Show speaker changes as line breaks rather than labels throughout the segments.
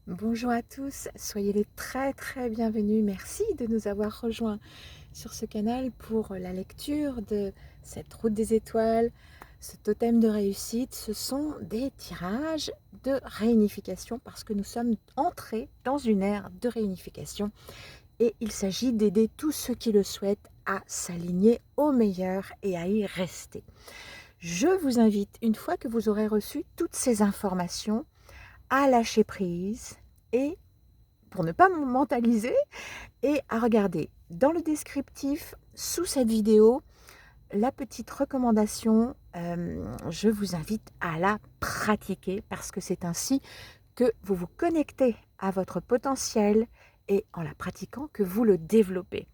Bonjour à tous, soyez les très bienvenus. Merci de nous avoir rejoints sur ce canal pour la lecture de cette route des étoiles, ce totem de réussite. Ce sont des tirages de réunification parce que nous sommes entrés dans une ère de réunification et il s'agit d'aider tous ceux qui le souhaitent à s'aligner au meilleur et à y rester. Je vous invite, une fois que vous aurez reçu toutes ces informations, à lâcher prise et pour ne pas mentaliser et à regarder dans le descriptif sous cette vidéo la petite recommandation. Je vous invite à la pratiquer parce que c'est ainsi que vous vous connectez à votre potentiel et en la pratiquant que vous le développez.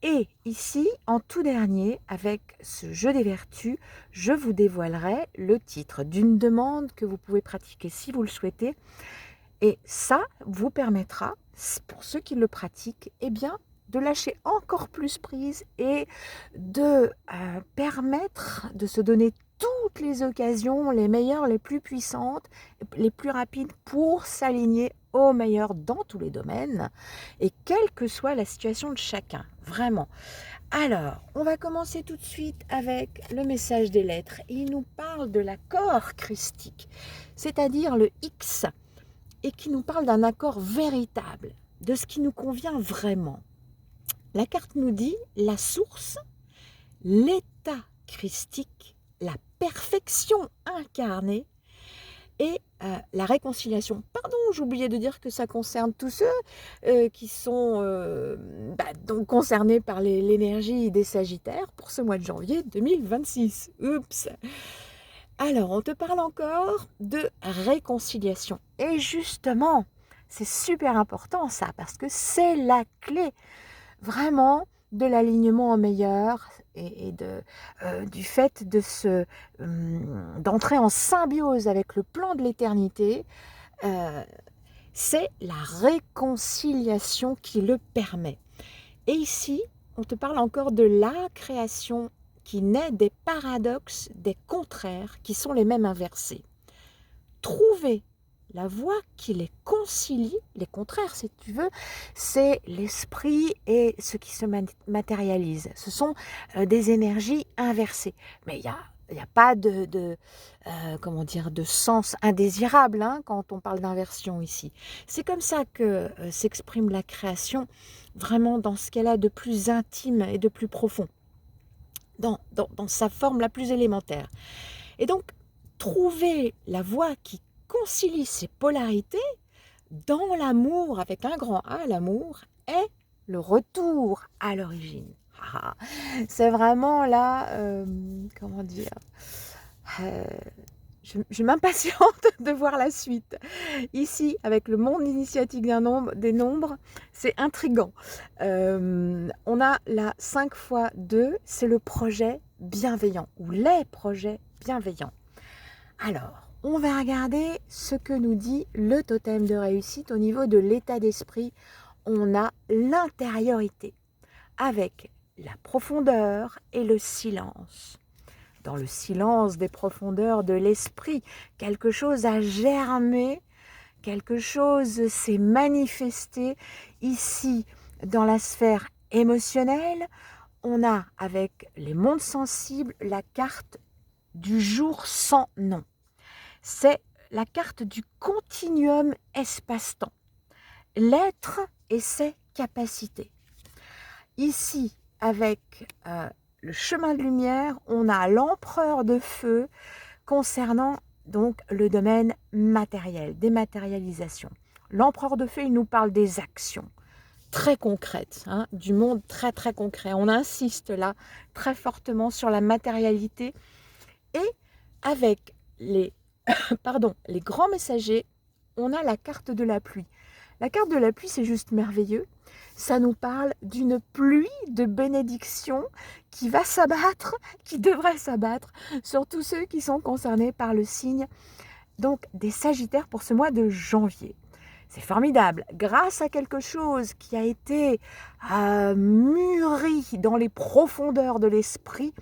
Et ici, en tout dernier, avec ce jeu des vertus, je vous dévoilerai le titre d'une demande que vous pouvez pratiquer si vous le souhaitez. Et ça vous permettra, pour ceux qui le pratiquent, eh bien, de lâcher encore plus prise et de permettre de se donner toutes les occasions, les meilleures, les plus puissantes, les plus rapides pour s'aligner au meilleur dans tous les domaines et quelle que soit la situation de chacun, vraiment. Alors, on va commencer tout de suite avec le message des lettres. Il nous parle de l'accord christique, c'est-à-dire le X, et qui nous parle d'un accord véritable, de ce qui nous convient vraiment. La carte nous dit la source, l'état christique, la perfection incarnée et la réconciliation. Pardon, j'oubliais de dire que ça concerne tous ceux qui sont donc concernés par l'énergie des Sagittaires pour ce mois de janvier 2026. Oups! Alors, on te parle encore de réconciliation. Et justement, c'est super important ça, parce que c'est la clé vraiment de l'alignement au meilleur et du fait d'entrer en symbiose avec le plan de l'éternité. C'est la réconciliation qui le permet. Et ici, on te parle encore de la création qui naît des paradoxes, des contraires, qui sont les mêmes inversés. Trouver la voie qui les concilie, les contraires si tu veux, c'est l'esprit et ce qui se matérialise. Ce sont des énergies inversées. Mais il n'y a pas de sens indésirable quand on parle d'inversion ici. C'est comme ça que s'exprime la création, vraiment dans ce qu'elle a de plus intime et de plus profond, dans sa forme la plus élémentaire. Et donc, trouver la voie qui concilie ces polarités dans l'amour, avec un grand A, l'amour, est le retour à l'origine. C'est vraiment là, euh, je m'impatiente de voir la suite. Ici, avec le monde initiatique des nombres, c'est intriguant. On a la 5 x 2, c'est le projet bienveillant, ou les projets bienveillants. Alors, on va regarder ce que nous dit le totem de réussite au niveau de l'état d'esprit. On a l'intériorité, avec la profondeur et le silence. Dans le silence des profondeurs de l'esprit, quelque chose a germé, quelque chose s'est manifesté. Ici, dans la sphère émotionnelle, on a avec les mondes sensibles la carte du jour sans nom. C'est la carte du continuum espace-temps, l'être et ses capacités. Ici, avec le chemin de lumière, on a l'empereur de feu concernant donc le domaine matériel, dématérialisation. L'empereur de feu, il nous parle des actions très concrètes, du monde très concret. On insiste là très fortement sur la matérialité et avec les grands messagers, on a la carte de la pluie. La carte de la pluie, c'est juste merveilleux. Ça nous parle d'une pluie de bénédictions qui va s'abattre, qui devrait s'abattre sur tous ceux qui sont concernés par le signe donc des Sagittaires pour ce mois de janvier. C'est formidable. Grâce à quelque chose qui a été mûri dans les profondeurs de l'esprit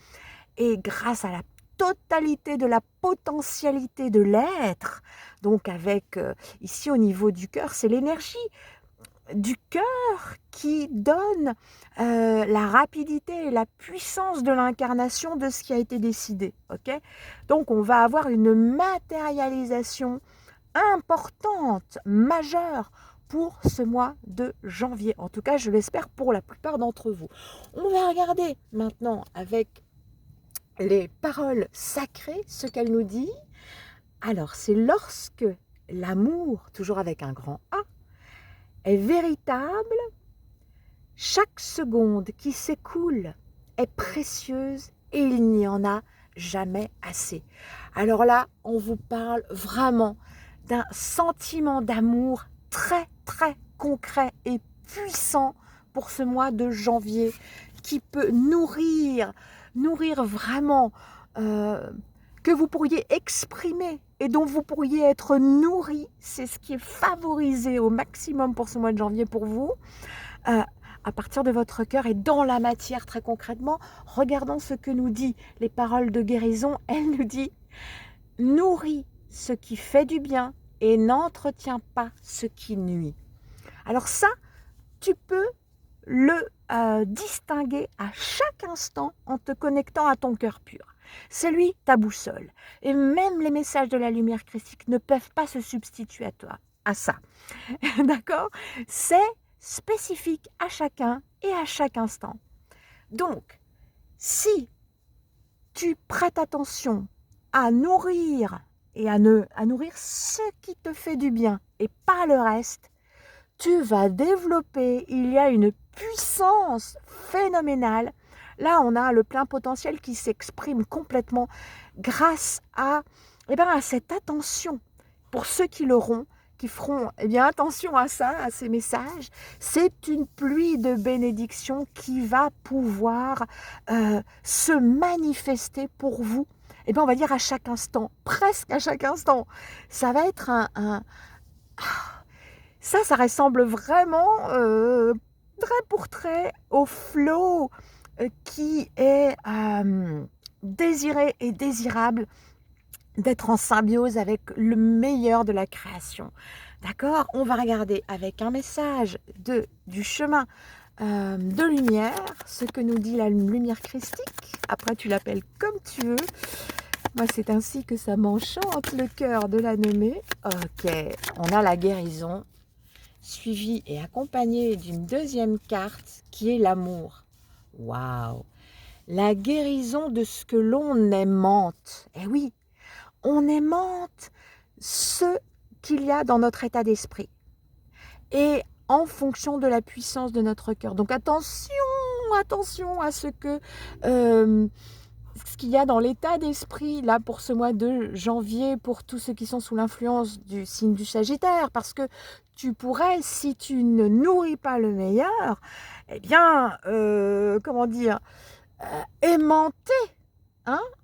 et grâce à la totalité de la potentialité de l'être. Donc avec, ici au niveau du cœur, c'est l'énergie du cœur qui donne la rapidité et la puissance de l'incarnation de ce qui a été décidé. Ok, donc on va avoir une matérialisation importante, majeure pour ce mois de janvier. En tout cas, je l'espère pour la plupart d'entre vous. On va regarder maintenant avec les paroles sacrées ce qu'elle nous dit. Alors, c'est lorsque l'amour, toujours avec un grand A, est véritable, chaque seconde qui s'écoule est précieuse et il n'y en a jamais assez. Alors là, on vous parle vraiment d'un sentiment d'amour très très concret et puissant pour ce mois de janvier qui peut nourrir vraiment, que vous pourriez exprimer et dont vous pourriez être nourri. C'est ce qui est favorisé au maximum pour ce mois de janvier pour vous, à partir de votre cœur et dans la matière très concrètement. Regardons ce que nous dit les paroles de guérison. Elle nous dit « Nourris ce qui fait du bien et n'entretiens pas ce qui nuit ». Alors ça, tu peux le distinguer à chaque instant en te connectant à ton cœur pur. C'est lui ta boussole. Et même les messages de la lumière christique ne peuvent pas se substituer à toi, à ça. D'accord? C'est spécifique à chacun et à chaque instant. Donc, si tu prêtes attention à nourrir et à nourrir ce qui te fait du bien et pas le reste, tu vas développer, il y a une puissance phénoménale. Là, on a le plein potentiel qui s'exprime complètement grâce à cette attention. Pour ceux qui l'auront, qui feront attention à ça, à ces messages, c'est une pluie de bénédictions qui va pouvoir se manifester pour vous. On va dire à chaque instant, presque à chaque instant. Ça va être ça ressemble vraiment trait pour trait au flow qui est désiré et désirable d'être en symbiose avec le meilleur de la création. D'accord? On va regarder avec un message du chemin de lumière, ce que nous dit la lumière christique. Après, tu l'appelles comme tu veux. Moi, c'est ainsi que ça m'enchante le cœur de la nommer. Ok, on a la guérison, suivie et accompagnée d'une deuxième carte qui est l'amour. Waouh! La guérison de ce que l'on aimante. Eh oui, on aimante ce qu'il y a dans notre état d'esprit et en fonction de la puissance de notre cœur. Donc attention à ce qu'il y a dans l'état d'esprit là pour ce mois de janvier, pour tous ceux qui sont sous l'influence du signe du Sagittaire, parce que tu pourrais, si tu ne nourris pas le meilleur, aimanter,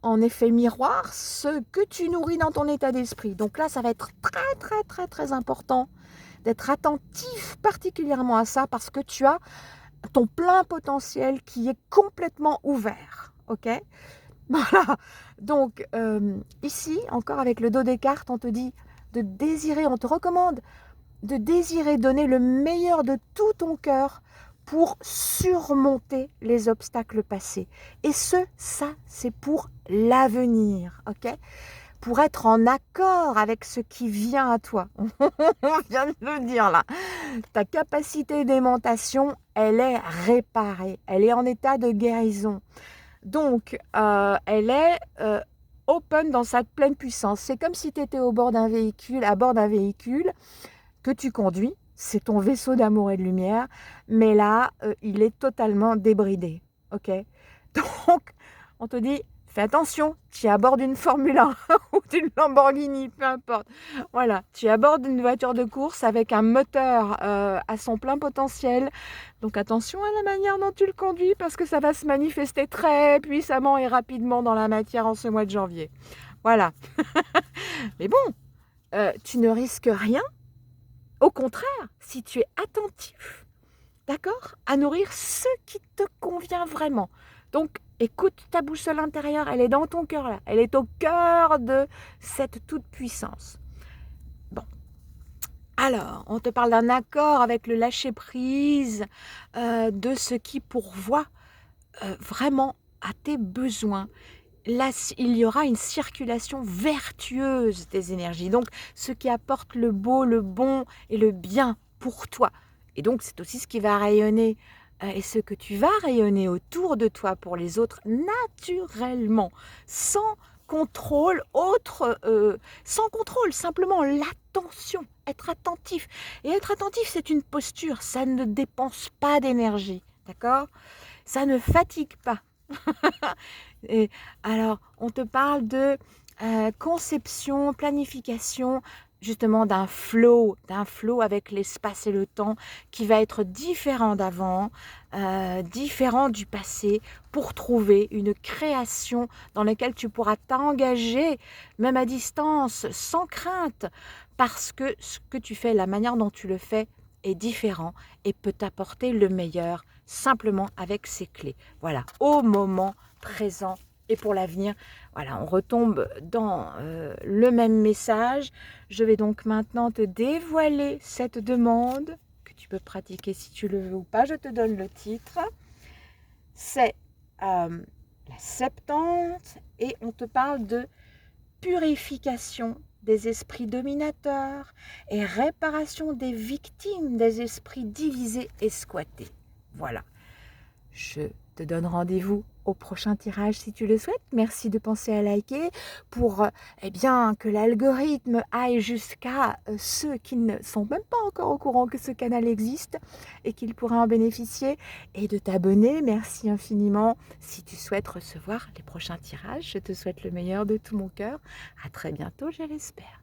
en effet miroir, ce que tu nourris dans ton état d'esprit. Donc là, ça va être très très très très important d'être attentif particulièrement à ça, parce que tu as ton plein potentiel qui est complètement ouvert. Ok ? Voilà. Donc ici, encore avec le dos des cartes, on te dit de désirer, on te recommande de désirer donner le meilleur de tout ton cœur pour surmonter les obstacles passés. Et ça, c'est pour l'avenir, ok ? Pour être en accord avec ce qui vient à toi. On vient de le dire là. Ta capacité d'aimantation, elle est réparée. Elle est en état de guérison. Donc, elle est open dans sa pleine puissance. C'est comme si tu étais à bord d'un véhicule que tu conduis. C'est ton vaisseau d'amour et de lumière. Mais là, il est totalement débridé. Ok ? Donc, on te dit, fais attention, tu es à bord d'une Formule 1 ou d'une Lamborghini, peu importe. Voilà, tu es à bord d'une voiture de course avec un moteur à son plein potentiel. Donc attention à la manière dont tu le conduis, parce que ça va se manifester très puissamment et rapidement dans la matière en ce mois de janvier. Voilà. Mais bon, tu ne risques rien. Au contraire, si tu es attentif, d'accord, à nourrir ce qui te convient vraiment. Donc, Écoute ta boussole intérieure, elle est dans ton cœur là. Elle est au cœur de cette toute-puissance. Bon. Alors, on te parle d'un accord avec le lâcher-prise, de ce qui pourvoit vraiment à tes besoins. Là, il y aura une circulation vertueuse des énergies. Donc, ce qui apporte le beau, le bon et le bien pour toi. Et donc, c'est aussi ce qui va rayonner et ce que tu vas rayonner autour de toi pour les autres naturellement, sans contrôle sans contrôle, simplement l'attention, être attentif. Et être attentif, c'est une posture, ça ne dépense pas d'énergie, d'accord? Ça ne fatigue pas. Et alors, on te parle de conception, planification, justement d'un flow avec l'espace et le temps qui va être différent d'avant, différent du passé, pour trouver une création dans laquelle tu pourras t'engager, même à distance, sans crainte, parce que ce que tu fais, la manière dont tu le fais est différent et peut t'apporter le meilleur simplement avec ces clés. Voilà, au moment présent et pour l'avenir. Voilà, on retombe dans le même message. Je vais donc maintenant te dévoiler cette demande que tu peux pratiquer si tu le veux ou pas. Je te donne le titre. C'est la Septante et on te parle de purification des esprits dominateurs et réparation des victimes des esprits divisés et squattés. Voilà. Je te donne rendez-vous au prochain tirage si tu le souhaites. Merci de penser à liker pour bien, que l'algorithme aille jusqu'à ceux qui ne sont même pas encore au courant que ce canal existe et qu'ils pourraient en bénéficier, et de t'abonner. Merci infiniment. Si tu souhaites recevoir les prochains tirages, je te souhaite le meilleur de tout mon cœur. À très bientôt, je l'espère.